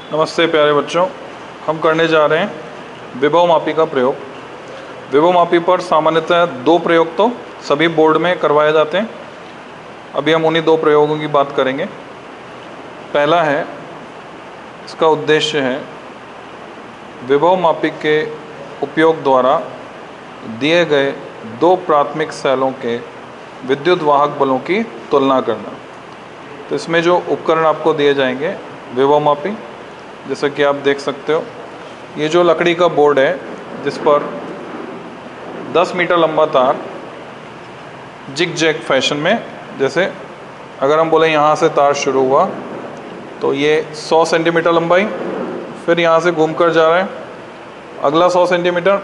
नमस्ते प्यारे बच्चों, हम करने जा रहे हैं विभव मापी का प्रयोग। विभव मापी पर सामान्यतः दो प्रयोग तो सभी बोर्ड में करवाए जाते हैं। अभी हम उन्हीं दो प्रयोगों की बात करेंगे। पहला है, इसका उद्देश्य है विभव मापी के उपयोग द्वारा दिए गए दो प्राथमिक सेलों के विद्युत वाहक बलों की तुलना करना। तो इसमें जो उपकरण आपको दिए जाएंगे विभव मापी, जैसा कि आप देख सकते हो, ये जो लकड़ी का बोर्ड है जिस पर 10 मीटर लंबा तार जिग जैग फैशन में, जैसे अगर हम बोले यहाँ से तार शुरू हुआ तो ये 100 सेंटीमीटर लंबाई, फिर यहाँ से घूम कर जा रहा है, अगला 100 सेंटीमीटर,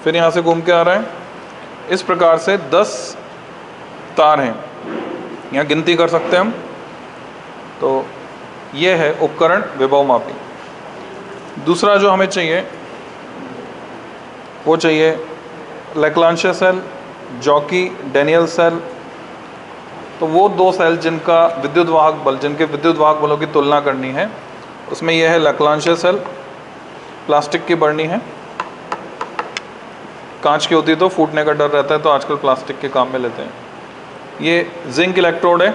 फिर यहाँ से घूम के आ रहा है। इस प्रकार से 10 तार हैं, यहाँ गिनती कर सकते हैं हम। तो ये है उपकरण विभव मापी। दूसरा जो हमें चाहिए वो चाहिए लैक्लांशिया सेल, जॉकी डैनियल सेल। तो वो दो सेल जिनके विद्युत वाहक बलों की तुलना करनी है, उसमें यह है लैक्लांशिया सेल। प्लास्टिक की बरनी है, कांच की होती तो फूटने का डर रहता है, तो आजकल प्लास्टिक के काम में लेते हैं। ये जिंक इलेक्ट्रोड है,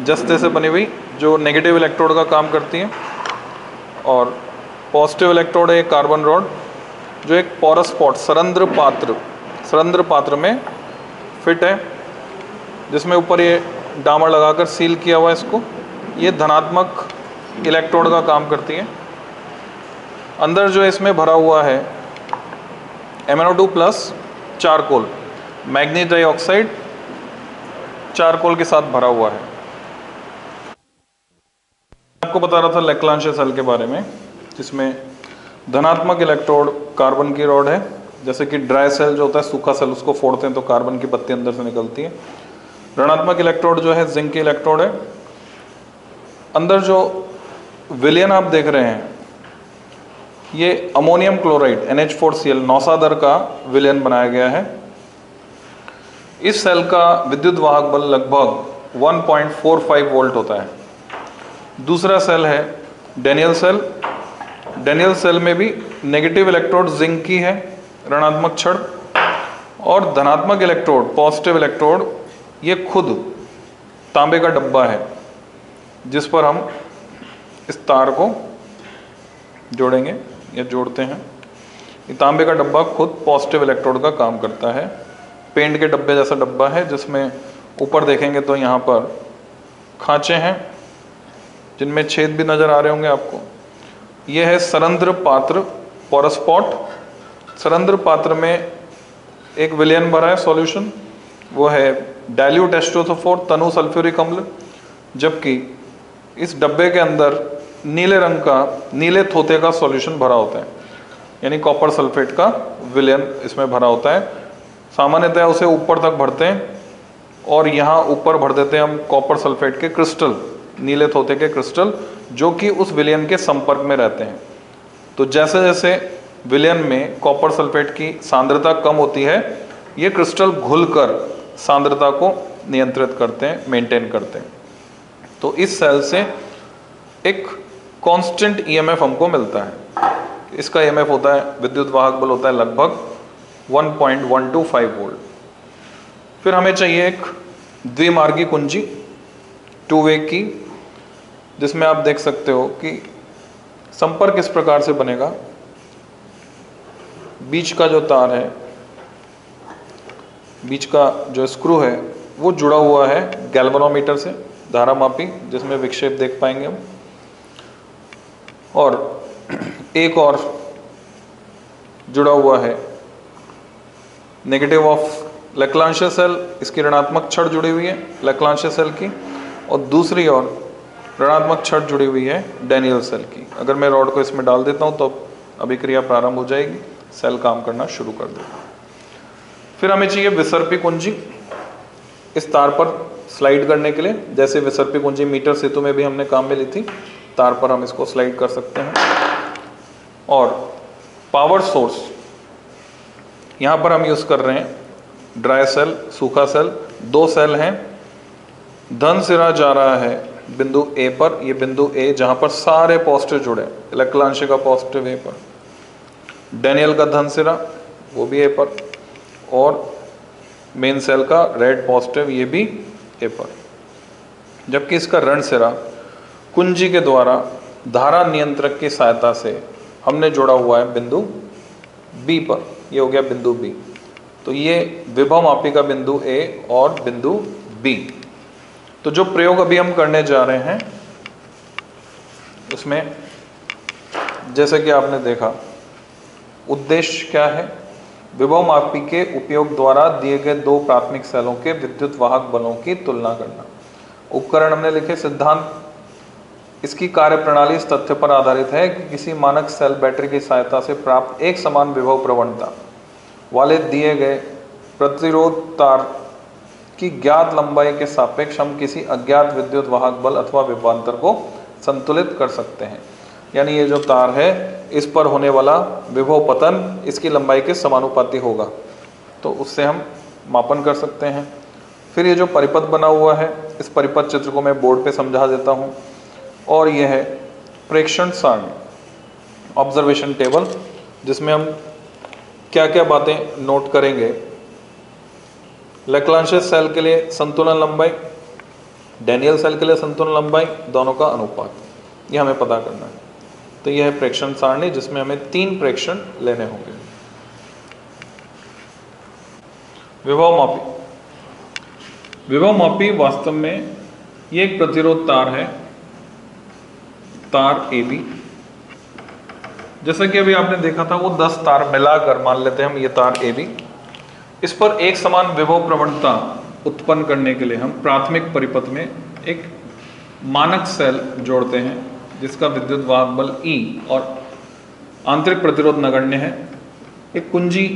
जस्ते से बनी हुई, जो नेगेटिव इलेक्ट्रोड का काम करती है। और पॉजिटिव इलेक्ट्रोड है कार्बन रॉड, जो एक पोरस पॉट सरंध्र पात्र में फिट है, जिसमें ऊपर ये डामर लगाकर सील किया हुआ है इसको। ये धनात्मक इलेक्ट्रोड का काम करती है। अंदर जो इसमें भरा हुआ है MnO2 plus charcoal, manganese dioxide charcoal के साथ भरा हुआ है। आपको बता रहा था लैक्लांशिया सेल के बारे में, जिसमें धनात्मक इलेक्ट्रोड कार्बन की रॉड है। जैसे कि ड्राई सेल जो होता है, सूखा सेल, उसको फोड़ते हैं तो कार्बन की बत्ती अंदर से निकलती है। ऋणात्मक इलेक्ट्रोड जो है जिंक की इलेक्ट्रोड है। अंदर जो विलयन आप देख रहे हैं, ये अमोनियम क्लोराइड NH4Cl नौसादर का विलयन बनाया गया है। इस सेल का विद्युत वाहक बल लगभग 1.45 वोल्ट होता है। दूसरा सेल है डैनियल सेल। डैनियल सेल में भी नेगेटिव इलेक्ट्रोड जिंक की है, ऋणात्मक छड़, और धनात्मक इलेक्ट्रोड पॉजिटिव इलेक्ट्रोड ये खुद तांबे का डब्बा है, जिस पर हम इस तार को जोड़ेंगे या जोड़ते हैं। ये तांबे का डब्बा खुद पॉजिटिव इलेक्ट्रोड का काम करता है। पेंट के डब्बे जैसा डब्बा है, जिसमें ऊपर देखेंगे तो यहाँ पर खांचे हैं, जिनमें छेद भी नजर आ रहे होंगे आपको। यह है सरंध्र पात्र, पोरस पॉट। सरंध्र पात्र में एक विलयन भरा है सॉल्यूशन, वो है डाइल्यूट H2SO4 तनु सल्फ्यूरिक अम्ल। जबकि इस डब्बे के अंदर नीले रंग का, नीले थोथे का सॉल्यूशन भरा होता है, यानी कॉपर सल्फेट का विलयन इसमें भरा होता है। सामान्यतः उसे ऊपर तक भरते हैं और यहाँ ऊपर भर देते हैं हम कॉपर सल्फेट के क्रिस्टल, नीले थोथे के क्रिस्टल, जो कि उस विलयन के संपर्क में रहते हैं। तो जैसे जैसे विलयन में कॉपर सल्फेट की सांद्रता कम होती है, ये क्रिस्टल घुलकर सांद्रता को नियंत्रित करते हैं, मेंटेन करते हैं। तो इस सेल से एक कांस्टेंट EMF हमको मिलता है। इसका EMF होता है, विद्युत वाहक बल होता है लगभग 1.125 वोल्ट। फिर हमें चाहिए एक द्विमार्गी कुंजी, टू वे की, जिसमें आप देख सकते हो कि संपर्क इस प्रकार से बनेगा। बीच का जो तार है, बीच का जो स्क्रू है, वो जुड़ा हुआ है गैल्वेनोमीटर से, धारा मापी, जिसमें विक्षेप देख पाएंगे हम। और एक और जुड़ा हुआ है नेगेटिव ऑफ लैक्लांशिया सेल, इसकी ऋणात्मक छड़ जुड़ी हुई है लैक्लांशिया सेल की, और दूसरी ओर ऋणात्मक छड़ जुड़ी हुई है डैनियल सेल की। अगर मैं रॉड को इसमें डाल देता हूं तो अभिक्रिया प्रारंभ हो जाएगी, सेल काम करना शुरू कर देगा। फिर हमें चाहिए विसर्पी कुंजी, इस तार पर स्लाइड करने के लिए। जैसे विसर्पी कुंजी मीटर सेतु में भी हमने काम में ली थी, तार पर हम इसको स्लाइड कर सकते हैं। और पावर सोर्स यहाँ पर हम यूज कर रहे हैं ड्राई सेल, सूखा सेल, दो सेल हैं। धन सिरा जा रहा है बिंदु ए पर, ये बिंदु ए जहां पर सारे पॉजिटिव जुड़े, लैक्लांशे का पॉजिटिव ए पर, डैनियल का धन सिरा वो भी ए पर, और मेन सेल का रेड पॉजिटिव ये भी ए पर, जबकि इसका ऋण सिरा कुंजी के द्वारा धारा नियंत्रक की सहायता से हमने जोड़ा हुआ है बिंदु बी पर, ये हो गया बिंदु बी। तो ये विभव मापी का बिंदु ए और बिंदु बी। तो जो प्रयोग अभी हम करने जा रहे हैं उसमें जैसे कि आपने देखा, उद्देश्य क्या है, विभव मापी के उपयोग द्वारा दिए गए दो प्राथमिक सेलों के विद्युत वाहक बलों की तुलना करना। उपकरण हमने लिखे, सिद्धांत इसकी कार्य प्रणाली इस तथ्य पर आधारित है कि किसी मानक सेल बैटरी की सहायता से प्राप्त एक समान विभव प्रवणता वाले दिए गए प्रतिरोध तार की ज्ञात लंबाई के सापेक्ष हम किसी अज्ञात विद्युत वाहक बल अथवा विभवांतर को संतुलित कर सकते हैं। यानी ये जो तार है इस पर होने वाला विभव पतन इसकी लंबाई के समानुपाती होगा, तो उससे हम मापन कर सकते हैं। फिर ये जो परिपथ बना हुआ है, इस परिपथ चित्र को मैं बोर्ड पे समझा देता हूँ। और यह है प्रेक्षण सारणी, ऑब्जर्वेशन टेबल, जिसमें हम क्या क्या बातें नोट करेंगे। लैक्लांशे सेल के लिए संतुलन लंबाई, डैनियल सेल के लिए संतुलन लंबाई, दोनों का अनुपात, ये हमें पता करना है। तो यह है प्रेक्षण सारणी, जिसमें हमें 3 प्रेक्षण लेने होंगे। विभव मापी, विभव मापी वास्तव में ये एक प्रतिरोध तार है, तार AB। जैसा कि अभी आपने देखा था वो 10 तार मिलाकर मान लेते हैं हम ये तार AB। इस पर एक समान विभव प्रवणता उत्पन्न करने के लिए हम प्राथमिक परिपथ में एक मानक सेल जोड़ते हैं जिसका विद्युत वाहक बल E और आंतरिक प्रतिरोध नगण्य है, एक कुंजी।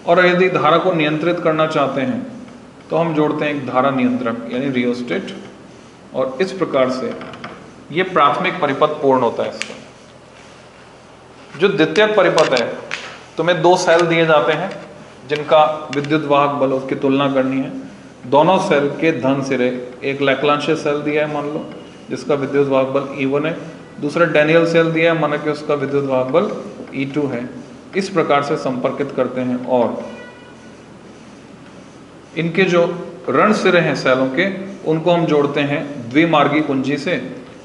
और यदि धारा को नियंत्रित करना चाहते हैं तो हम जोड़ते हैं एक धारा नियंत्रक यानी रियोस्टेट, और इस प्रकार से ये प्राथमिक परिपथ पूर्ण होता है। इसका जो द्वितीयक परिपथ है, तुम्हें 2 सेल दिए जाते हैं जिनका विद्युत वाहक बल उसकी तुलना करनी है। दोनों सेल के धन सिरे, एक लैक्लांशे सेल दिया है मान लो जिसका विद्युत वाहक बल E1 है, दूसरा डैनियल सेल दिया है माना कि उसका विद्युत वाहक बल E2 है। इस प्रकार से संपर्कित करते हैं और इनके जो ऋण सिरे हैं सेलों के उनको हम जोड़ते हैं द्विमार्गी कुंजी से।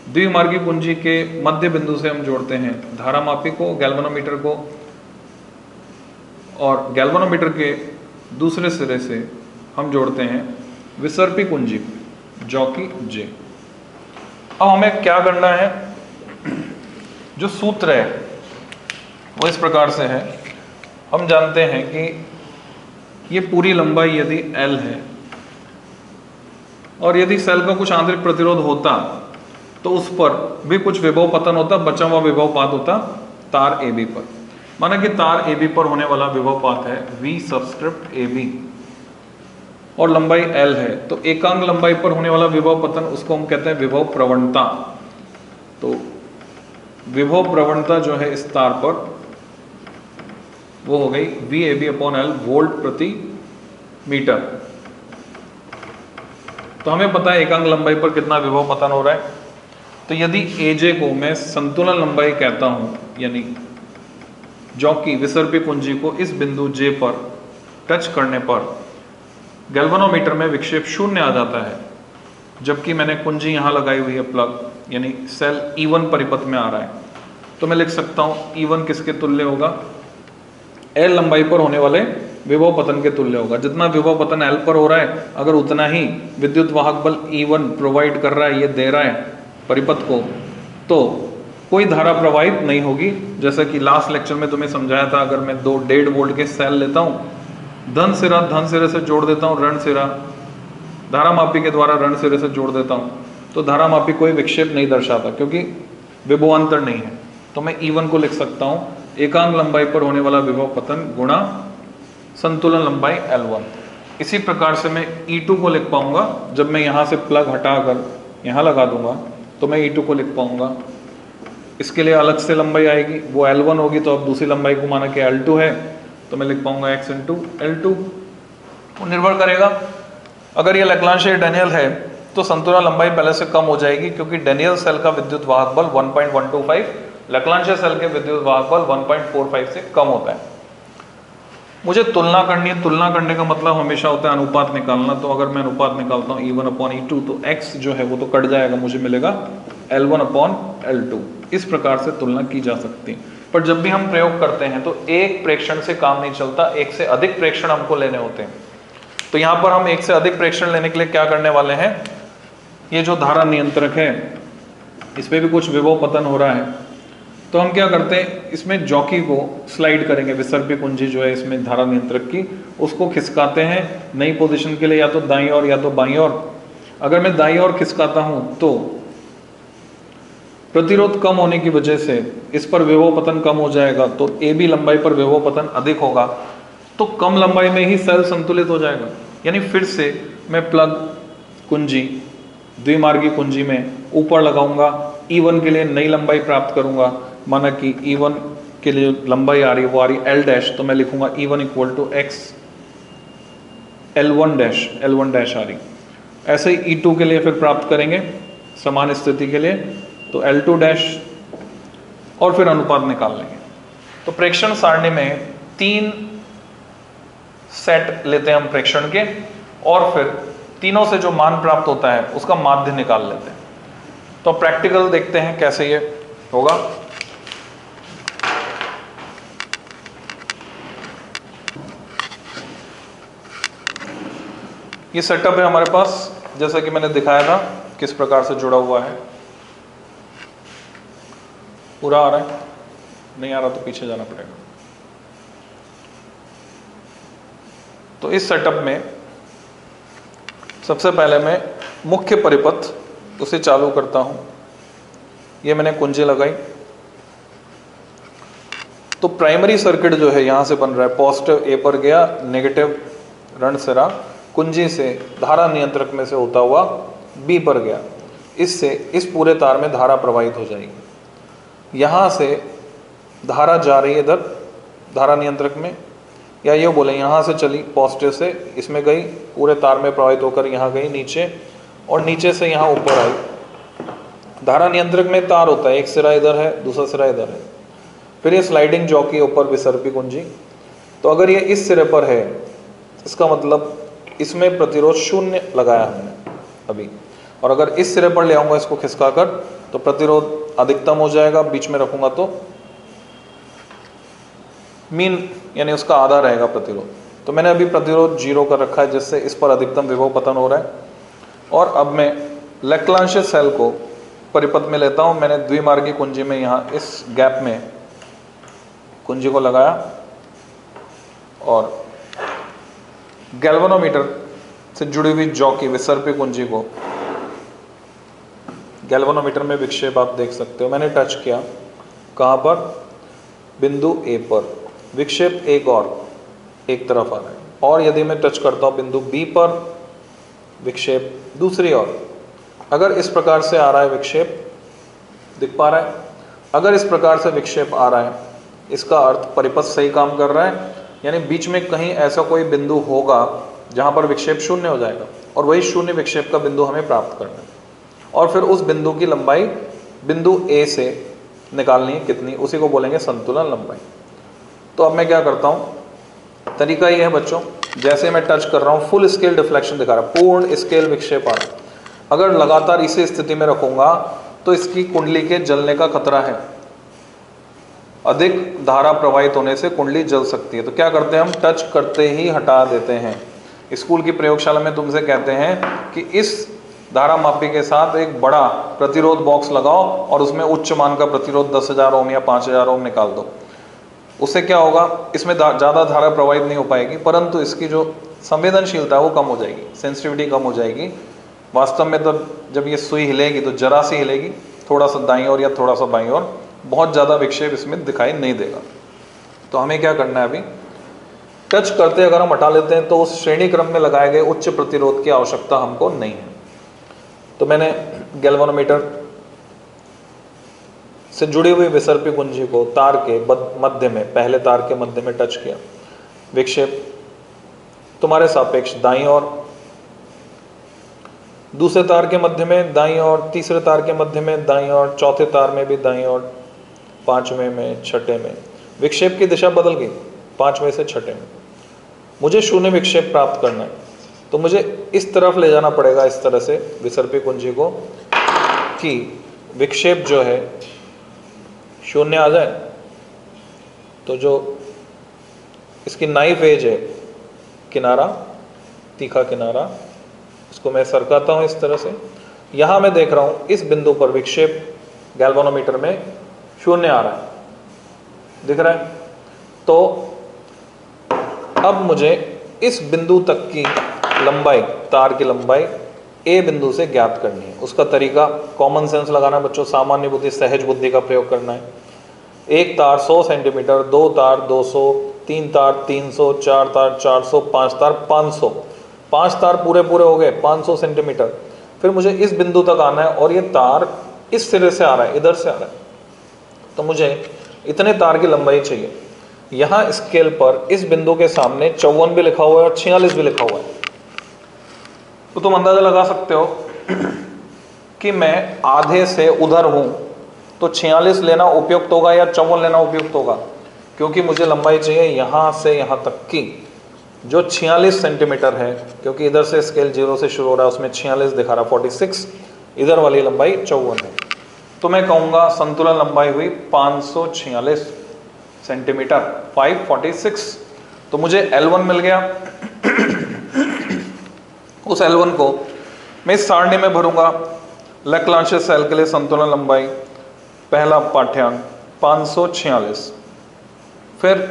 द्विमार्गी कुंजी के मध्य बिंदु से हम जोड़ते हैं धारा मापी को, गैल्वेनोमीटर को, और गैल्वेनोमीटर के दूसरे सिरे से हम जोड़ते हैं विसर्पी कुंजी को, जो कि J। अब हमें क्या करना है, जो सूत्र है वो इस प्रकार से है। हम जानते हैं कि ये पूरी लंबाई यदि L है और यदि सेल का कुछ आंतरिक प्रतिरोध होता तो उस पर भी कुछ विभव पतन होता, बचा हुआ विभव पात होता तार AB पर। माना कि तार AB पर होने वाला विभव पात है V सबस्क्रिप्ट AB और लंबाई L है, तो एकांक लंबाई पर होने वाला विभव पतन उसको हम कहते हैं विभव प्रवणता। तो विभव प्रवणता जो है इस तार पर वो हो गई VAB/L वोल्ट प्रति मीटर। तो हमें पता है एकांक लंबाई पर कितना विभव पतन हो रहा है। तो यदि AJ को मैं संतुलन लंबाई कहता हूं, यानी जो कि विसर्पी कुंजी को इस बिंदु J पर टच करने पर गैल्वेनोमीटर में विक्षेप 0 आ जाता है, जबकि मैंने कुंजी यहां लगाई हुई है प्लग, यानी सेल E1 परिपथ में आ रहा है। तो मैं लिख सकता हूं E1 किसके तुल्य होगा, L लंबाई पर होने वाले विभव पतन के तुल्य होगा। जितना विभव पतन L पर हो रहा है अगर उतना ही विद्युत वाहक बल E1 प्रोवाइड कर रहा है, ये दे रहा है परिपथ को, तो कोई धारा प्रवाहित नहीं होगी। जैसा कि लास्ट लेक्चर में तुम्हें समझाया था, अगर मैं 2 1.5 वोल्ट के सेल लेता हूँ, धन सिरे से जोड़ देता हूँ ऋण सिरा, धारा मापी के द्वारा ऋण सिरे से जोड़ देता हूँ, तो धारा मापी कोई विक्षेप नहीं दर्शाता क्योंकि विभवांतर नहीं है। तो मैं E1 को लिख सकता हूँ एकांक लंबाई पर होने वाला विभव पतन गुणा संतुलन लंबाई L1। इसी प्रकार से मैं E2 को लिख पाऊंगा, जब मैं यहाँ से प्लग हटाकर यहाँ लगा दूंगा तो मैं E2 को लिख पाऊंगा। इसके लिए अलग से लंबाई आएगी, वो L1 होगी, तो अब दूसरी लंबाई को माना कि L2 है, तो मैं लिख पाऊंगा X × L2। वो निर्भर करेगा, अगर ये लैग्रांज डैनियल है तो संतुलन लंबाई पहले से कम हो जाएगी, क्योंकि डेनियल सेल का विद्युत वाहक बल 1.125, लैग्रांज सेल के विद्युत वाहक बल 1.45 से कम होता है। मुझे तुलना करनी है। तुलना करने का मतलब हमेशा होता है अनुपात निकालना। तो अगर मैं अनुपात निकालता हूँ E1/E2, तो x जो है वो तो कट जाएगा, मुझे मिलेगा L1/L2। इस प्रकार से तुलना की जा सकती है। पर जब भी हम प्रयोग करते हैं तो एक प्रेक्षण से काम नहीं चलता, एक से अधिक प्रेक्षण हमको लेने होते हैं। तो यहाँ पर हम एक से अधिक प्रेक्षण लेने के लिए क्या करने वाले हैं, ये जो धारा नियंत्रक है इस पर भी कुछ विभव पतन हो रहा है, तो हम क्या करते हैं, इसमें जॉकी को स्लाइड करेंगे, विसर्पी कुंजी जो है इसमें धारा नियंत्रक की, उसको खिसकाते हैं नई पोजीशन के लिए, या तो दाईं ओर या तो बाईं ओर। अगर मैं दाईं ओर खिसकाता हूं तो प्रतिरोध कम होने की वजह से इस पर विभव पतन कम हो जाएगा, तो ए बी लंबाई पर विभव पतन अधिक होगा, तो कम लंबाई में ही सेल संतुलित हो जाएगा। यानी फिर से मैं प्लग कुंजी द्विमार्गी कुंजी में ऊपर लगाऊंगा, E1 के लिए नई लंबाई प्राप्त करूंगा। माना कि E1 के लिए लंबाई आ रही है, वो आ रही L', तो मैं लिखूंगा E1 = x L1' आ रही। ऐसे ही E2 के लिए फिर प्राप्त करेंगे समान स्थिति के लिए, तो L2' और फिर अनुपात निकाल लेंगे। तो प्रेक्षण सारणी में 3 सेट लेते हैं हम प्रेक्षण के, और फिर तीनों से जो मान प्राप्त होता है उसका माध्य निकाल लेते हैं। तो प्रैक्टिकल देखते हैं कैसे ये होगा। ये सेटअप है हमारे पास, जैसा कि मैंने दिखाया था किस प्रकार से जुड़ा हुआ है। पूरा आ रहा है, नहीं आ रहा तो पीछे जाना पड़ेगा। तो इस सेटअप में सबसे पहले मैं मुख्य परिपथ उसे चालू करता हूं। ये मैंने कुंजी लगाई, तो प्राइमरी सर्किट जो है यहां से बन रहा है, पॉजिटिव ए पर गया, नेगेटिव ऋण सिरा कुंजी से धारा नियंत्रक में से होता हुआ बी पर गया। इससे इस पूरे तार में धारा प्रवाहित हो जाएगी। यहां से धारा जा रही है इधर धारा नियंत्रक में, या ये बोले यहाँ से चली पॉजिटिव से, इसमें गई, पूरे तार में प्रवाहित होकर यहाँ गई नीचे, और नीचे से यहाँ ऊपर आई। धारा नियंत्रक में तार होता है, एक सिरा इधर है, दूसरा सिरा इधर है। फिर ये स्लाइडिंग जॉकी ऊपर विसर्पी कुंजी। तो अगर ये इस सिरे पर है, इसका मतलब इसमें प्रतिरोध 0 लगाया हमने अभी, और अगर इस सिरे पर ले आऊंगा इसको खिसकाकर, तो प्रतिरोध अधिकतम हो जाएगा, बीच में रखूंगा तो मीन यानी उसका आधा रहेगा प्रतिरोध। तो मैंने अभी प्रतिरोध 0 कर रखा है, जिससे इस पर अधिकतम विभव पतन हो रहा है। और अब मैं लैग्रांज सेल को परिपथ में लेता हूं। मैंने द्विमार्गी कुंजी में यहाँ इस गैप में कुंजी को लगाया, और गैल्वेनोमीटर से जुड़ी हुई जॉकी विसर्पी कुंजी को, गैल्वेनोमीटर में विक्षेप आप देख सकते हो, मैंने टच किया कहाँ पर, बिंदु ए पर, विक्षेप एक तरफ आ रहा है। और यदि मैं टच करता हूँ बिंदु बी पर, विक्षेप दूसरी ओर। अगर इस प्रकार से आ रहा है विक्षेप, दिख पा रहा है, अगर इस प्रकार से विक्षेप आ रहा है, इसका अर्थ परिपथ सही काम कर रहा है। यानी बीच में कहीं ऐसा कोई बिंदु होगा जहाँ पर विक्षेप 0 हो जाएगा, और वही 0 विक्षेप का बिंदु हमें प्राप्त करना है। और फिर उस बिंदु की लंबाई बिंदु ए से निकालनी है कितनी, उसी को बोलेंगे संतुलन लंबाई। तो अब मैं क्या करता हूँ, तरीका ये है बच्चों, जैसे मैं टच कर रहा हूँ फुल स्केल डिफ्लेक्शन दिखा रहा है, पूर्ण स्केल विक्षेप आ रहा है। अगर लगातार इसी स्थिति में रखूंगा तो इसकी कुंडली के जलने का खतरा है, अधिक धारा प्रवाहित होने से कुंडली जल सकती है। तो क्या करते हैं हम, टच करते ही हटा देते हैं। स्कूल की प्रयोगशाला में तुमसे कहते हैं कि इस धारा मापी के साथ एक बड़ा प्रतिरोध बॉक्स लगाओ और उसमें उच्च मान का प्रतिरोध 10,000 ओम या 5,000 ओम निकाल दो। उससे क्या होगा, इसमें ज़्यादा धारा प्रवाहित नहीं हो पाएगी, परंतु इसकी जो संवेदनशीलता है वो कम हो जाएगी, सेंसिटिविटी कम हो जाएगी। वास्तव में तो जब ये सुई हिलेगी तो जरा सी हिलेगी, थोड़ा सा दाईं ओर या थोड़ा सा बाईं ओर, बहुत ज़्यादा विक्षेप इसमें दिखाई नहीं देगा। तो हमें क्या करना है, अभी टच करते अगर हम हटा लेते हैं तो उस श्रेणी क्रम में लगाए गए उच्च प्रतिरोध की आवश्यकता हमको नहीं है। तो मैंने गैल्वेनोमीटर से जुड़ी हुई विसर्पी कुंजी को तार के मध्य में, पहले तार के मध्य में टच किया, विक्षेप तुम्हारे सापेक्ष दाईं ओर, दूसरे तार के मध्य में दाईं ओर, तीसरे तार के मध्य में दाईं ओर, चौथे तार में भी दाईं ओर, पांचवें में, छठे में। विक्षेप की दिशा बदल गई पांचवें से छठे में। मुझे शून्य विक्षेप प्राप्त करना है, तो मुझे इस तरफ ले जाना पड़ेगा, इस तरह से विसर्पी कुंजी को, कि विक्षेप जो है शून्य आ जाए। तो जो इसकी नाइफ एज है, किनारा, तीखा किनारा, इसको मैं सरकाता हूं इस तरह से। यहां मैं देख रहा हूं इस बिंदु पर विक्षेप गैल्वेनोमीटर में शून्य आ रहा है, दिख रहा है। तो अब मुझे इस बिंदु तक की लंबाई, तार की लंबाई ए बिंदु से ज्ञात करनी है। उसका तरीका कॉमन सेंस लगाना है बच्चों, सामान्य बुद्धि, सहज बुद्धि का प्रयोग करना है। एक तार 100 सेंटीमीटर, दो तार 200, तीन तार 300, चार तार 400, पांच तार 500। पांच तार पूरे पूरे हो गए 500 सेंटीमीटर। फिर मुझे इस बिंदु तक आना है और ये तार इस सिरे से आ रहा है, इधर से आ रहा है, तो मुझे इतने तार की लंबाई चाहिए। यहां स्केल पर इस बिंदु के सामने 54 भी लिखा हुआ है और 46 भी लिखा हुआ है। तो तुम अंदाजा लगा सकते हो कि मैं आधे से उधर हूं, तो 46 लेना उपयुक्त होगा या 54 लेना उपयुक्त होगा, क्योंकि मुझे लंबाई चाहिए यहां से यहां तक की, जो 46 सेंटीमीटर है, क्योंकि इधर से स्केल 0 से शुरू हो रहा है, उसमें 46 दिखा रहा, 46, इधर वाली लंबाई 54 है। तो मैं कहूंगा संतुलन लंबाई हुई 546 सेंटीमीटर, 546। तो मुझे L1 मिल गया। उस L1 को मैं इस सारणी में भरूंगा। लैक्लांशियस सेल के लिए संतुलन लंबाई, पहला पाठ्यांक 546। फिर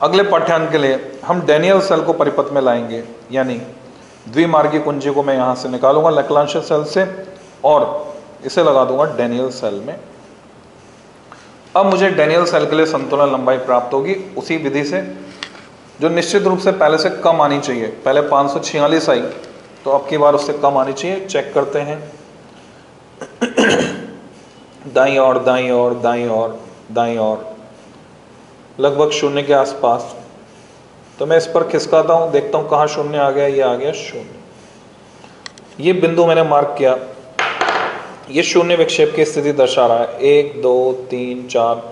अगले पाठ्यांक के लिए हम डैनियल सेल को परिपथ में लाएंगे, यानी द्विमार्गी कुंजी को मैं यहां से निकालूंगा लैक्लांशियस सेल से और इसे लगा दूंगा डैनियल सेल में। अब मुझे डैनियल सेल के लिए संतुलन लंबाई प्राप्त होगी उसी विधि से, जो निश्चित रूप से पहले से कम आनी चाहिए। पहले 546 आई, तो अब की बार उससे कम आनी चाहिए। चेक करते हैं। दाईं ओर, दाईं ओर, दाईं ओर, दाईं ओर, लगभग शून्य के आसपास। तो मैं इस पर खिसकाता हूं, देखता हूं कहां शून्य आ गया। ये आ गया शून्य। ये बिंदु मैंने मार्क किया, ये शून्य विक्षेप की स्थिति दर्शा रहा है। 1 2 3 4,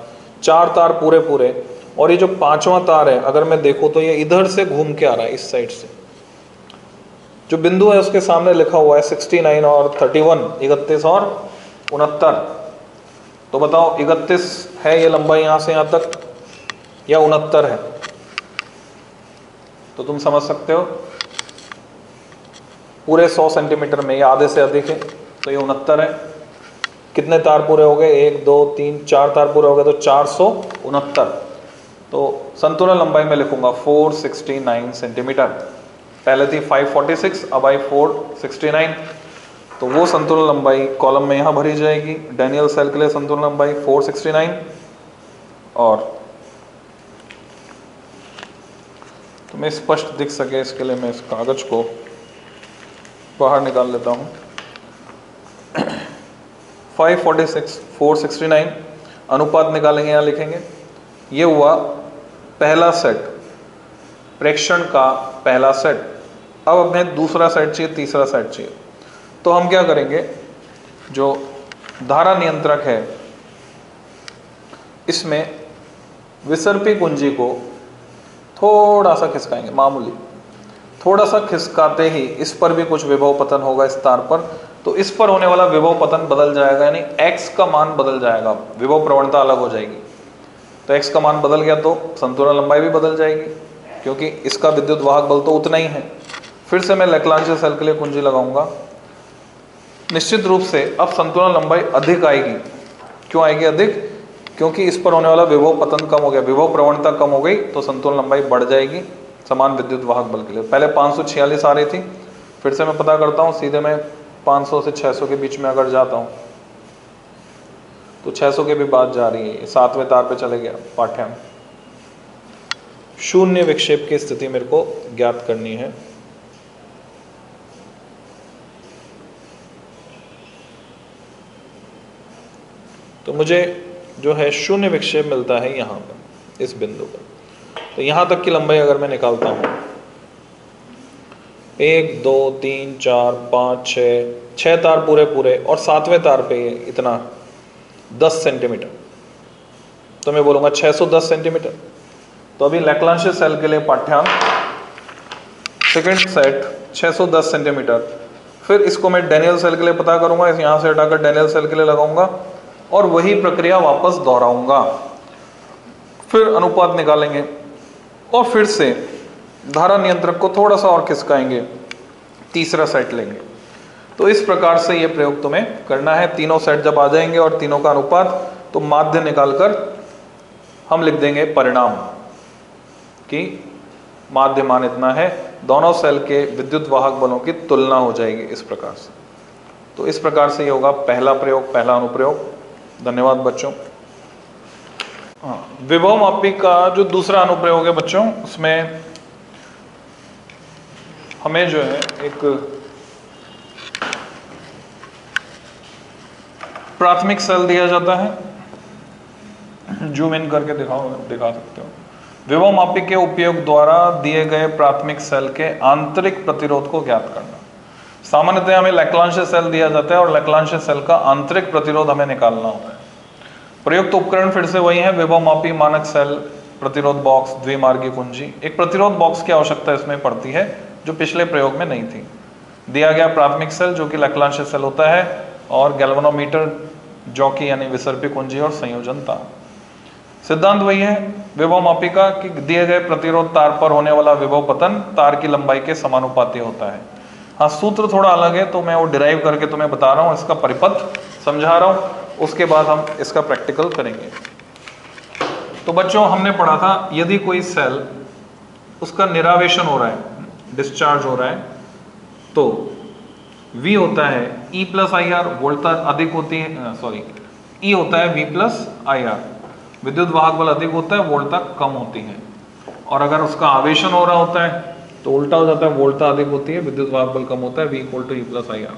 चार तार पूरे पूरे, और ये जो पांचवा तार है अगर मैं देखूं तो ये इधर से घूम के आ रहा है, इस साइड से। जो बिंदु है उसके सामने लिखा हुआ है 69 और 31, 31 और 69। तो बताओ 31 है ये लंबाई यहां से यहां तक, या 69 है? तो तुम समझ सकते हो पूरे 100 सेंटीमीटर में ये आधे से अधिक है, तो ये 69 है। कितने तार पूरे हो गए? 1 2 3 4 तार पूरे हो गए, तो 469। तो संतुलन लंबाई में लिखूंगा 469 सेंटीमीटर। पहले थी 546, अब आई 469। तो वो संतुलन लंबाई कॉलम में यहां भरी जाएगी। डैनियल सेल के लिए संतुलन लंबाई 469। और तो मैं स्पष्ट दिख सके इसके लिए मैं इस कागज को बाहर निकाल लेता हूं। 546, 469 अनुपात निकालेंगे, यहाँ लिखेंगे। ये हुआ पहला सेट, प्रेक्षण का पहला सेट। अब हमें दूसरा सेट चाहिए, तीसरा सेट चाहिए। तो हम क्या करेंगे, जो धारा नियंत्रक है इसमें विसर्पी कुंजी को थोड़ा सा खिसकाएंगे, मामूली थोड़ा सा खिसकाते ही इस पर भी कुछ विभव पतन होगा इस तार पर। तो इस पर होने वाला विभव पतन बदल जाएगा, यानी x का मान बदल जाएगा, विभव प्रवणता अलग हो जाएगी। तो x का मान बदल गया तो संतुलन लंबाई भी बदल जाएगी, क्योंकि इसका विद्युत वाहक बल तो उतना ही है। फिर से मैं लैक्लांशियस सेल के लिए कुंजी लगाऊंगा। निश्चित रूप से अब संतुलन लंबाई अधिक आएगी। क्यों आएगी अधिक? क्योंकि इस पर होने वाला विभव पतन कम हो गया, विभव प्रवणता कम हो गई, तो संतुलन लंबाई बढ़ जाएगी समान विद्युत वाहक बल के लिए। पहले 546 आ रही थी, फिर से मैं पता करता हूँ, सीधे मैं 500 से 600 के बीच में अगर जाता हूँ तो 600 के भी बाद जा रही है, 7वें तार पे चले गया पाठ्यांक। शून्य विक्षेप की स्थिति मेरे को ज्ञात करनी है। तो मुझे जो है शून्य विक्षेप मिलता है यहाँ पर, इस बिंदु पर। तो यहाँ तक की लंबाई अगर मैं निकालता हूँ 1 2 3 4 5 6 तार पूरे पूरे, और 7वें तार पे ये इतना 10 सेंटीमीटर, तो मैं बोलूँगा 610 सेंटीमीटर। तो अभी लैग्रांज सेल के लिए पाठ्यांक सेकंड सेट 610 सेंटीमीटर। फिर इसको मैं डैनियल सेल के लिए पता करूंगा, यहाँ से हटाकर डैनियल सेल के लिए लगाऊंगा और वही प्रक्रिया वापस दोहराऊंगा। फिर अनुपात निकालेंगे और फिर से धारा नियंत्रक को थोड़ा सा और खिसकाएंगे, तीसरा सेट लेंगे। तो इस प्रकार से ये प्रयोग तुम्हें करना है। तीनों सेट जब आ जाएंगे और तीनों का अनुपात, तो माध्य निकालकर हम लिख देंगे परिणाम कि माध्य मान इतना है। दोनों सेल के विद्युत वाहक बलों की तुलना हो जाएगी इस प्रकार से। तो इस प्रकार से ये होगा पहला प्रयोग, पहला अनुप्रयोग। धन्यवाद बच्चों। विभव मापी का जो दूसरा अनुप्रयोग है बच्चों, उसमें हमें जो है एक प्राथमिक सेल दिया जाता है, जूम इन करके दिखा सकते हो। विभव मापी के उपयोग द्वारा दिए गए प्राथमिक सेल के आंतरिक प्रतिरोध को ज्ञात करना। सामान्यतः हमें लैग्रांज सेल दिया जाता है और लैग्रांज सेल का आंतरिक प्रतिरोध हमें निकालना होता है। प्रयुक्त उपकरण फिर से वही है, विभव मापी, मानक सेल, प्रतिरोध बॉक्स, द्विमार्गी कुंजी। एक प्रतिरोध बॉक्स की आवश्यकता इसमें पड़ती है जो पिछले प्रयोग में नहीं थी। दिया गया प्राथमिक सेल जो कि लैग्रांज सेल होता है, और गैल्वेनोमीटर जॉकी यानी विसर्पी कुंजी और संयोजन तार। सिद्धांत वही है विभव मापी का कि दिए गए प्रतिरोध तार पर होने वाला विभव पतन तार की लंबाई के समानुपाती होता है। हाँ, सूत्र थोड़ा अलग है तो मैं वो डिराइव करके तुम्हें बता रहा हूँ, इसका परिपथ समझा रहा हूँ, उसके बाद हम इसका प्रैक्टिकल करेंगे। तो बच्चों हमने पढ़ा था, यदि कोई सेल उसका निरावेशन हो रहा है, डिस्चार्ज हो रहा है, तो V होता है E प्लस आई आर, वोल्टता अधिक होती है, सॉरी E होता है V प्लस आई आर, विद्युत वाहक बल अधिक होता है, वोल्टता कम होती है। और अगर उसका आवेशन हो रहा होता है तो उल्टा हो जाता है, वोल्टता अधिक होती है, विद्युत वाहक बल कम होता है, V equal to E plus I R.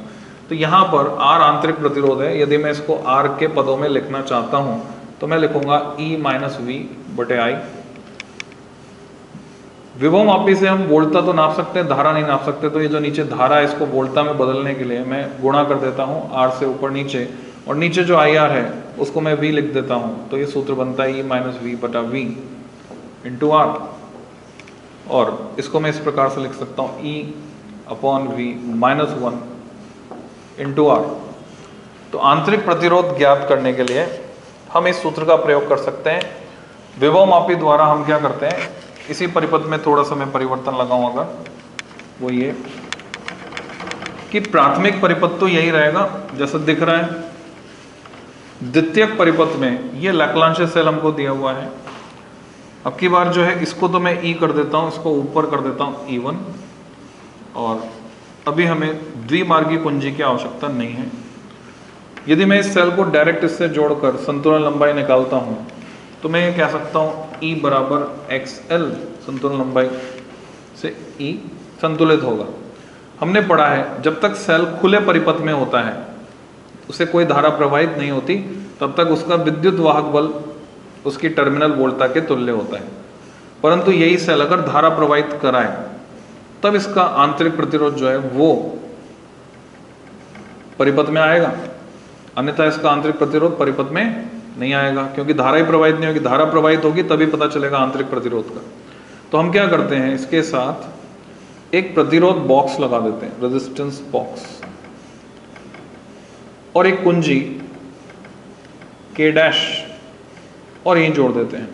तो यहाँ पर R आंतरिक प्रतिरोध है। यदि मैं इसको R के पदों में लिखना चाहता हूँ तो मैं लिखूंगा E माइनस V बटे I। विभव मापी से हम वोल्टता तो नाप सकते हैं, धारा नहीं नाप सकते, तो ये जो नीचे धारा है इसको वोल्टता में बदलने के लिए मैं गुणा कर देता हूँ R से ऊपर नीचे, और नीचे जो IR है उसको मैं V लिख देता हूँ। तो ये सूत्र बनता है E माइनस V बटा V इंटू R, और इसको मैं इस प्रकार से लिख सकता हूँ E upon V minus 1 into R। तो आंतरिक प्रतिरोध ज्ञात करने के लिए हम इस सूत्र का प्रयोग कर सकते हैं। विभव मापी द्वारा हम क्या करते हैं, इसी परिपथ में थोड़ा सा मैं परिवर्तन लगाऊं, अगर वो ये कि प्राथमिक परिपथ तो यही रहेगा जैसा दिख रहा है। द्वितीयक परिपथ में ये लैग्रांज सेल हमको दिया हुआ है। अब की बार जो है इसको तो मैं E कर देता हूँ, इसको ऊपर कर देता हूँ E1, और अभी हमें द्विमार्गी कुंजी की आवश्यकता नहीं है। यदि मैं इस सेल को डायरेक्ट इससे जोड़कर संतुलन लंबाई निकालता हूँ तो मैं ये कह सकता हूँ E बराबर XL, संतुलन लंबाई से E संतुलित होगा। हमने पढ़ा है जब तक सेल खुले परिपथ में होता है, उसे कोई धारा प्रवाहित नहीं होती, तब तक उसका विद्युत वाहक बल उसकी टर्मिनल वोल्टता के तुल्य होता है। परंतु यही सेल अगर धारा प्रवाहित कराए तब इसका आंतरिक प्रतिरोध जो है वो परिपथ में आएगा, अन्यथा इसका आंतरिक प्रतिरोध परिपथ में नहीं आएगा, क्योंकि धारा ही प्रवाहित नहीं होगी। धारा प्रवाहित होगी तभी पता चलेगा आंतरिक प्रतिरोध का। तो हम क्या करते हैं, इसके साथ एक प्रतिरोध बॉक्स लगा देते हैं, रेजिस्टेंस बॉक्स, और एक कुंजी K डैश, और यहीं जोड़ देते हैं।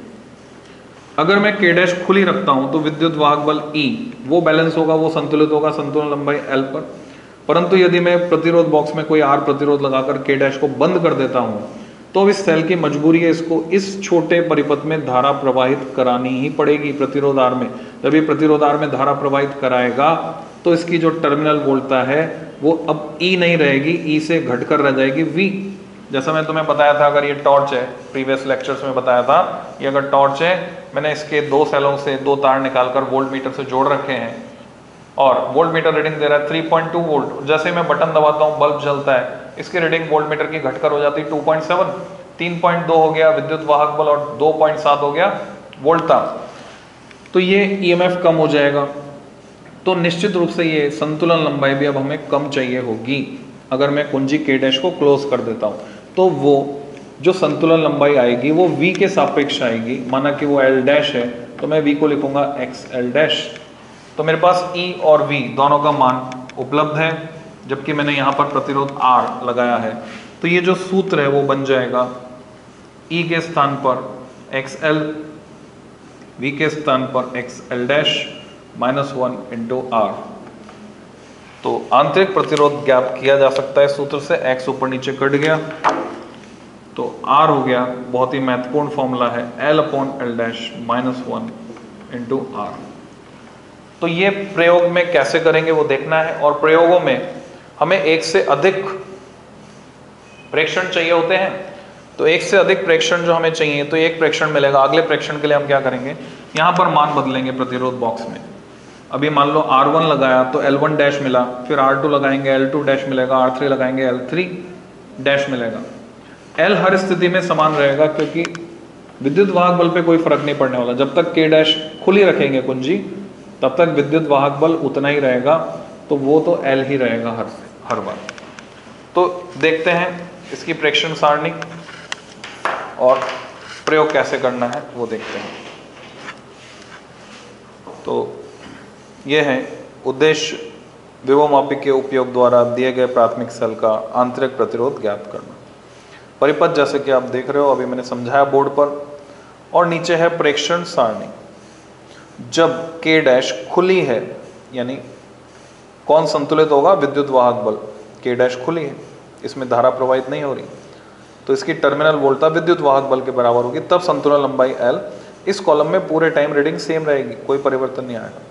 अगर मैं K डैश खुली रखता हूं तो विद्युत वाहक बल E वो बैलेंस होगा, वो संतुलित होगा संतुलन लंबाई L पर। परंतु यदि मैं प्रतिरोध बॉक्स में कोई R प्रतिरोध लगाकर K डैश को बंद कर देता हूं तो इस सेल की मजबूरी है इसको इस छोटे परिपथ में धारा प्रवाहित करानी ही पड़ेगी प्रतिरोध R में। जब ये प्रतिरोध R में धारा प्रवाहित कराएगा तो इसकी जो टर्मिनल वोल्टता है वो अब E नहीं रहेगी, E से घटकर रह जाएगी V। जैसा मैं तुम्हें बताया था, अगर ये टॉर्च है, प्रीवियस लेक्चर्स में बताया था, ये अगर टॉर्च है, मैंने इसके दो सेलों से दो तार निकालकर वोल्ट मीटर से जोड़ रखे हैं और वोल्ट मीटर रीडिंग दे रहा है 3.2 वोल्ट। जैसे मैं बटन दबाता हूँ बल्ब जलता है, इसकी रीडिंग वोल्ट मीटर की घटकर हो जाती है 2.7, 3.2 हो गया विद्युत वाहक बल और 2.7 हो गया वोल्टता। तो ये ईएमएफ कम हो जाएगा, तो निश्चित रूप से ये संतुलन लंबाई भी अब हमें कम चाहिए होगी। अगर मैं कुंजी के डैश को क्लोज कर देता हूँ तो वो जो संतुलन लंबाई आएगी वो v के सापेक्ष आएगी। माना कि वो l डैश है तो मैं v को लिखूंगा xl डैश। तो मेरे पास E और v दोनों का मान उपलब्ध है, जबकि मैंने यहाँ पर प्रतिरोध R लगाया है। तो ये जो सूत्र है वो बन जाएगा E के स्थान पर xl, v के स्थान पर xl डैश -1 इंटू R। तो आंतरिक प्रतिरोध ज्ञात किया जा सकता है सूत्र से, x ऊपर नीचे कट गया तो R हो गया, बहुत ही महत्वपूर्ण फॉर्मूला है L/L डैश -1 इंटू R। तो ये प्रयोग में कैसे करेंगे वो देखना है, और प्रयोगों में हमें एक से अधिक प्रेक्षण चाहिए होते हैं। तो एक से अधिक प्रेक्षण जो हमें चाहिए तो एक प्रेक्षण मिलेगा, अगले प्रेक्षण के लिए हम क्या करेंगे, यहाँ पर मान बदलेंगे प्रतिरोध बॉक्स में। अभी मान लो R1 लगाया तो L1 डैश मिला, फिर R2 लगाएंगे L2 डैश मिलेगा, R3 लगाएंगे L3 डैश मिलेगा। L हर स्थिति में समान रहेगा क्योंकि विद्युत वाहक बल पे कोई फर्क नहीं पड़ने वाला। जब तक K डैश खुली रखेंगे कुंजी तब तक विद्युत वाहक बल उतना ही रहेगा, तो वो तो L ही रहेगा हर बार। तो देखते हैं इसकी प्रेक्षण सारणी और प्रयोग कैसे करना है वो देखते हैं। तो ये है उद्देश्य विभवमापी के उपयोग द्वारा दिए गए प्राथमिक सेल का आंतरिक प्रतिरोध ज्ञात करना। परिपथ जैसे कि आप देख रहे हो अभी मैंने समझाया बोर्ड पर, और नीचे है प्रेक्षण सारणी। जब K डैश खुली है यानी कौन संतुलित होगा, विद्युत वाहक बल। K डैश खुली है, इसमें धारा प्रवाहित नहीं हो रही, तो इसकी टर्मिनल वोल्टता विद्युत वाहक बल के बराबर होगी, तब संतुलन लंबाई L। इस कॉलम में पूरे टाइम रीडिंग सेम रहेगी, कोई परिवर्तन नहीं आएगा।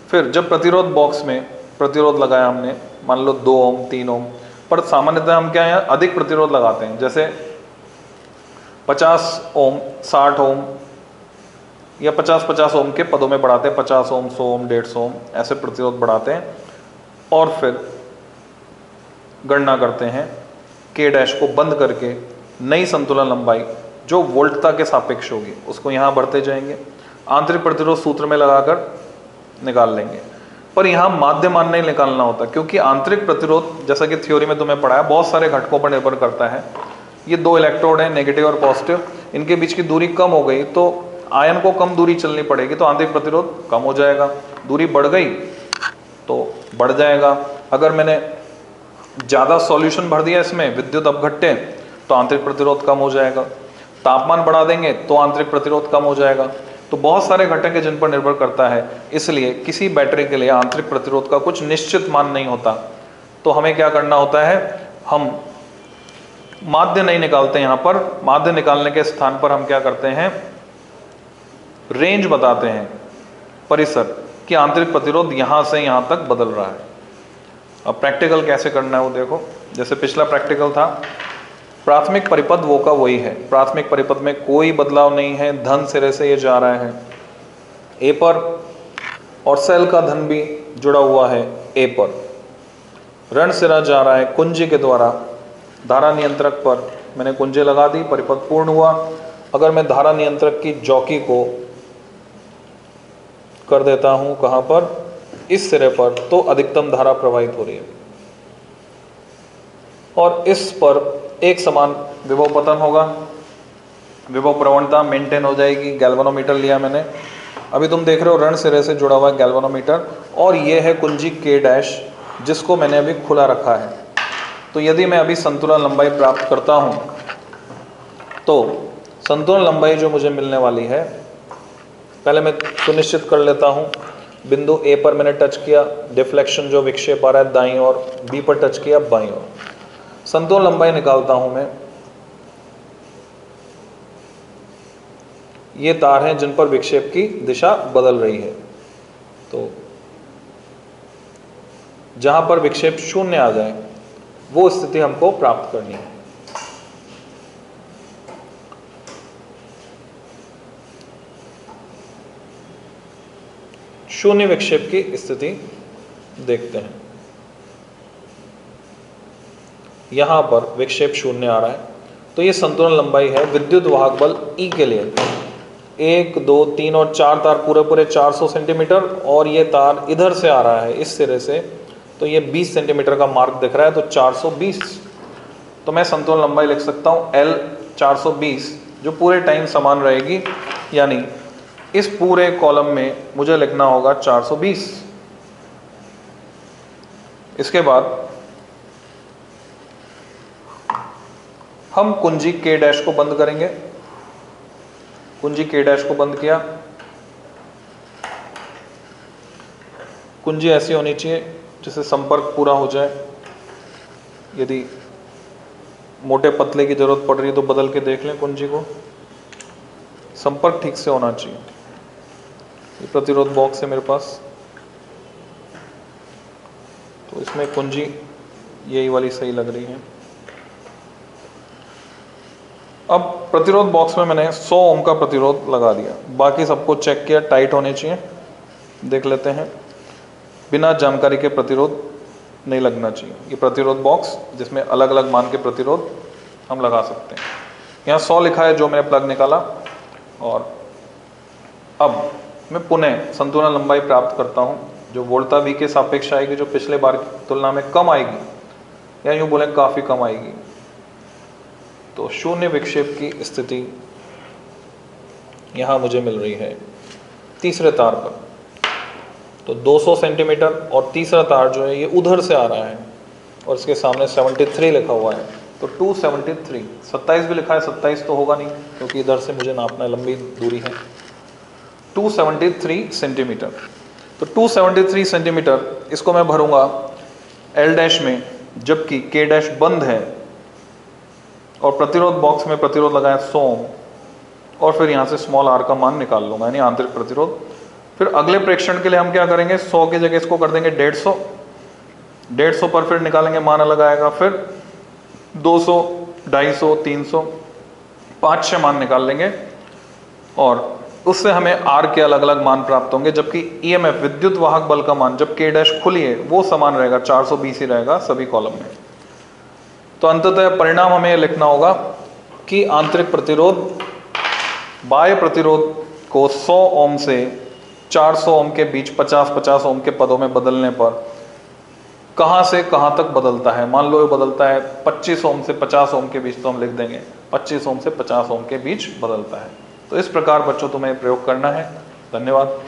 फिर जब प्रतिरोध बॉक्स में प्रतिरोध लगाया हमने, मान लो 2 ओम 3 ओम, पर सामान्यतः हम क्या है अधिक प्रतिरोध लगाते हैं, जैसे 50 ओम 60 ओम या 50-50 ओम के पदों में बढ़ाते हैं, 50 ओम 100 ओम 150 ओम ऐसे प्रतिरोध बढ़ाते हैं, और फिर गणना करते हैं K डैश को बंद करके नई संतुलन लंबाई जो वोल्टता के सापेक्ष होगी उसको यहाँ बढ़ते जाएंगे, आंतरिक प्रतिरोध सूत्र में लगाकर निकाल लेंगे। पर यहाँ माध्य मान नहीं निकालना होता, क्योंकि आंतरिक प्रतिरोध जैसा कि थ्योरी में तुम्हें पढ़ाया बहुत सारे घटकों पर निर्भर करता है। ये 2 इलेक्ट्रोड हैं, नेगेटिव और पॉजिटिव, इनके बीच की दूरी कम हो गई तो आयन को कम दूरी चलनी पड़ेगी, तो आंतरिक प्रतिरोध कम हो जाएगा। दूरी बढ़ गई तो बढ़ जाएगा। अगर मैंने ज़्यादा सॉल्यूशन भर दिया इसमें विद्युत अपघट्य तो आंतरिक प्रतिरोध कम हो जाएगा। तापमान बढ़ा देंगे तो आंतरिक प्रतिरोध कम हो जाएगा। तो बहुत सारे घटक हैं जिन पर निर्भर करता है, इसलिए किसी बैटरी के लिए आंतरिक प्रतिरोध का कुछ निश्चित मान नहीं होता। तो हमें क्या करना होता है, हम माध्य नहीं निकालते। यहाँ पर माध्य निकालने के स्थान पर हम क्या करते हैं, रेंज बताते हैं, परिसर कि आंतरिक प्रतिरोध यहाँ से यहाँ तक बदल रहा है। अब प्रैक्टिकल कैसे करना है वो देखो। जैसे पिछला प्रैक्टिकल था, प्राथमिक परिपथ वो का वही है, प्राथमिक परिपथ में कोई बदलाव नहीं है, धन सिरे से ये जा रहा है A पर, और सेल का धन भी जुड़ा हुआ है A पर। ऋण सिरा जा रहा है कुंजी के द्वारा धारा नियंत्रक पर, मैंने कुंजी लगा दी, परिपथ पूर्ण हुआ। अगर मैं धारा नियंत्रक की जॉकी को कर देता हूं कहां पर, इस सिरे पर, तो अधिकतम धारा प्रवाहित हो रही है और इस पर एक समान विभव पतन होगा, विभव प्रवणता मेंटेन हो जाएगी। गैल्वेनोमीटर लिया मैंने, अभी तुम देख रहे हो ऋण सिरे से जुड़ा हुआ गैल्वेनोमीटर, और ये है कुंजी K डैश जिसको मैंने अभी खुला रखा है। तो यदि मैं अभी संतुलन लंबाई प्राप्त करता हूं तो संतुलन लंबाई जो मुझे मिलने वाली है, पहले मैं सुनिश्चित कर लेता हूं, बिंदु A पर मैंने टच किया, डिफ्लेक्शन जो विक्षेप आ रहा है दाईं ओर, B पर टच किया बाईं ओर। संतुलन लंबाई निकालता हूं मैं, ये तार हैं जिन पर विक्षेप की दिशा बदल रही है। तो जहां पर विक्षेप शून्य आ जाए वो स्थिति हमको प्राप्त करनी है। शून्य विक्षेप की स्थिति देखते हैं। यहां पर विक्षेप शून्य आ रहा है, तो ये संतुलन लंबाई है विद्युत वाहक बल E के लिए। 1 2 3 और 4 तार पूरे पूरे 400 सेंटीमीटर, और ये तार इधर से आ रहा है इस सिरे से, तो ये 20 सेंटीमीटर का मार्क दिख रहा है, तो 420। तो मैं संतुलन लंबाई लिख सकता हूँ L 420, जो पूरे टाइम समान रहेगी, यानी इस पूरे कॉलम में मुझे लिखना होगा 420। इसके बाद हम कुंजी K डैश को बंद करेंगे। कुंजी K डैश को बंद किया। कुंजी ऐसी होनी चाहिए जिससे संपर्क पूरा हो जाए। यदि मोटे पतले की जरूरत पड़ रही है तो बदल के देख लें कुंजी को। संपर्क ठीक से होना चाहिए। ये प्रतिरोध बॉक्स है मेरे पास, तो इसमें कुंजी यही वाली सही लग रही है। अब प्रतिरोध बॉक्स में मैंने 100 ओम का प्रतिरोध लगा दिया, बाकी सबको चेक किया, टाइट होने चाहिए। देख लेते हैं, बिना जानकारी के प्रतिरोध नहीं लगना चाहिए। ये प्रतिरोध बॉक्स जिसमें अलग अलग मान के प्रतिरोध हम लगा सकते हैं। यहाँ 100 लिखा है जो मैंने प्लग निकाला, और अब मैं पुनः संतुलन लंबाई प्राप्त करता हूँ जो वोल्टा V के सापेक्ष आएगी, जो पिछले बार की तुलना में कम आएगी, या यूँ बोले काफ़ी कम आएगी। तो शून्य विक्षेप की स्थिति यहाँ मुझे मिल रही है तीसरे तार पर। तो 200 सेंटीमीटर, और तीसरा तार जो है ये उधर से आ रहा है, और इसके सामने 73 लिखा हुआ है, तो 273। 27 भी लिखा है, 27 तो होगा नहीं क्योंकि इधर से मुझे नापना है, लंबी दूरी है। 273 सेंटीमीटर। तो 273 सेंटीमीटर इसको मैं भरूंगा L डैश में, जबकि K डैश बंद है, और प्रतिरोध बॉक्स में प्रतिरोध लगाया 100 ओम, और फिर यहाँ से स्मॉल r का मान निकाल लूंगा, यानी आंतरिक प्रतिरोध। फिर अगले प्रेक्षण के लिए हम क्या करेंगे, 100 की जगह इसको कर देंगे 150। 150 पर फिर निकालेंगे, मान अलग आएगा, फिर 200, 250, 300, 5-6 मान निकाल लेंगे, और उससे हमें R के अलग अलग मान प्राप्त होंगे। जबकि EMF विद्युत वाहक बल का मान जब K डैश खुली है वो समान रहेगा, 420 ही रहेगा सभी कॉलम में। तो अंततः परिणाम हमें लिखना होगा कि आंतरिक प्रतिरोध बाह्य प्रतिरोध को 100 ओम से 400 ओम के बीच 50-50 ओम के पदों में बदलने पर कहाँ से कहाँ तक बदलता है। मान लो ये बदलता है 25 ओम से 50 ओम के बीच, तो हम लिख देंगे 25 ओम से 50 ओम के बीच बदलता है। तो इस प्रकार बच्चों तुम्हें प्रयोग करना है। धन्यवाद।